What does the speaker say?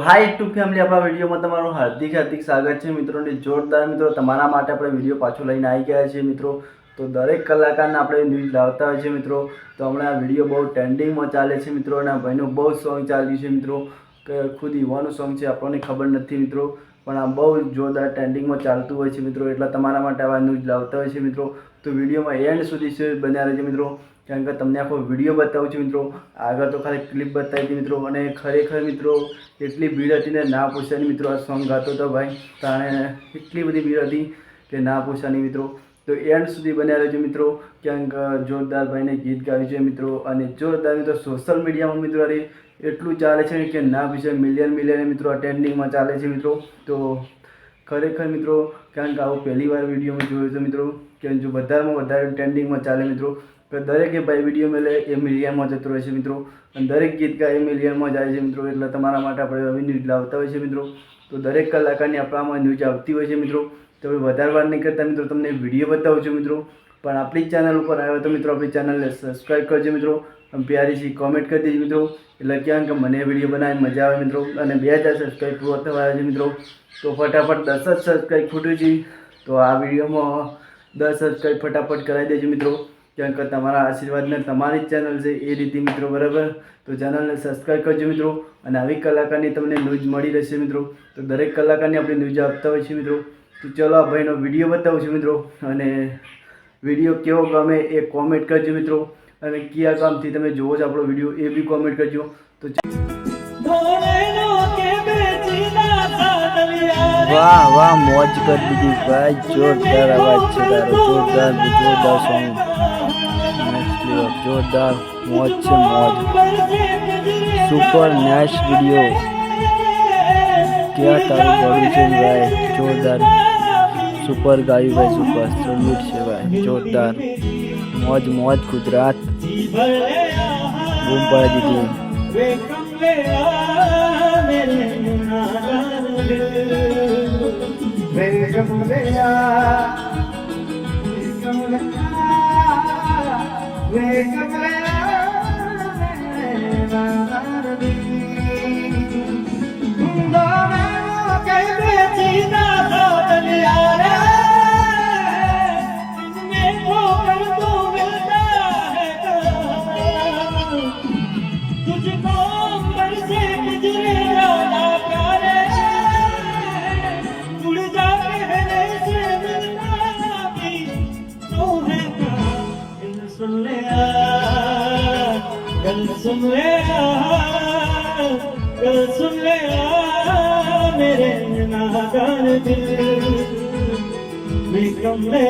High YouTube family, આપણા વિડીયોમાં તમારું હાર્દિક સ્વાગત છે મિત્રો. ને જોરદાર મિત્રો તમારા માટે આપણે વિડીયો પાછો લઈને આવી ગયા છીએ મિત્રો. તો દરેક કલાકારને આપણે ન્યૂઝ લાવતા હોય છે મિત્રો. તો હમણાં આ વિડીયો બહુ ટ્રેન્ડિંગમાં ચાલે છે મિત્રો. અને આ ભાઈનું બહુ સોંગ ચાલ્યું છે મિત્રો, કે ખુદ યુવાનું સોંગ છે, આપણને ખબર નથી મિત્રો, પણ આ બહુ જોરદાર ટ્રેન્ડિંગમાં ચાલતું હોય છે મિત્રો. એટલે તમારા માટે આવા ન્યૂઝ લાવતા હોય છે મિત્રો. તો વિડીયોમાં એન્ડ સુધી બન્યા રહેજો મિત્રો, કારણ કે તમને આખો વિડીયો બતાવું છું મિત્રો. આગળ તો ખાલી ક્લિપ બતાવી હતી મિત્રો, અને ખરેખર મિત્રો એટલી ભીડ હતી ને ના પૂછવાની મિત્રો. આ સોંગ ગાતો હતો ભાઈ, તાણે એટલી બધી ભીડ હતી કે ના પૂછવાની મિત્રો. તો એન્ડ સુધી બન્યા રહેજો મિત્રો, કારણ કે જોરદાર ભાઈને ગીત ગાયું છે મિત્રો. અને જોરદાર મિત્રો સોશિયલ મીડિયામાં મિત્રો અરે એટલું ચાલે છે કે ના પૂછે, મિલિયન મિત્રો આ ટ્રેન્ડિંગમાં ચાલે છે મિત્રો. તો ખરેખર મિત્રો, કારણ કે આવું પહેલી વાર વિડીયોમાં જોયું છે મિત્રો, કે જો વધારેમાં વધારે ટ્રેન્ડિંગમાં ચાલે મિત્રો. તો દરેકે ભાઈ વિડીયો મેલે એ મિલિયનમાં જતો રહે છે મિત્રો, અને દરેક ગીત ગાય એ મિલિયનમાં જાય છે મિત્રો. એટલે તમારા માટે આપણે હવે ન્યૂઝ લાવતા હોય છે મિત્રો. તો દરેક કલાકારની આપણામાં ન્યૂઝ આવતી હોય છે મિત્રો. તો હવે વધારે વાર નહીં કરતા મિત્રો તમને વિડીયો બતાવું છું મિત્રો. પણ આપણી ચેનલ ઉપર આવ્યો તો મિત્રો આપણી ચેનલને સબસ્ક્રાઈબ કરજો મિત્રો, અને પ્યારી સી કોમેન્ટ કરી દેજો મિત્રો. એટલે ક્યાં કે મને વિડીયો બનાવીને મજા આવે મિત્રો. અને 2000 સબસ્ક્રાઈબ પૂરો થવા આવ્યા છે મિત્રો. તો ફટાફટ 10 જ સબસ્ક્રાઈબ ખૂટ્યું છે. તો આ વિડીયોમાં 10 સબસ્ક્રાઈબ ફટાફટ કરાવી દેજો મિત્રો, કારણ કે તમારા આશીર્વાદને તમારી જ ચેનલ છે એ રીતે મિત્રો, બરાબર. તો ચેનલને સબસ્ક્રાઈબ કરજો મિત્રો. અને આવી કલાકારની તમને ન્યૂઝ મળી રહેશે મિત્રો. તો દરેક કલાકારની આપણે ન્યૂઝ આપતા હોય છે મિત્રો. તો ચલો આ ભાઈનો વિડીયો બતાવું છું મિત્રો. અને વિડીયો કેવો ગમે એ કોમેન્ટ કરજો મિત્રો. અને કયા કામથી તમે જોવો છો આપણો વિડીયો એ બી કોમેન્ટ કરજો. તો વાહ વાહ, મોજ કરી દીધી ભાઈ, જોરદાર અવાજ છે તારો, જોરદાર સોંગ, જોરદાર મોજ છે, મોજ, સુપર નાઇસ વિડીયો. ક્યાં તારું ગળું છે ભાઈ, જોરદાર, સુપર ગાયું ભાઈ, સુપર સલ્યુટ છે ભાઈ, જોરદાર, મોજ ગુજરાત, બૂમ પાડી દીધી. सुन ले मेरे नादान दिल में कम ले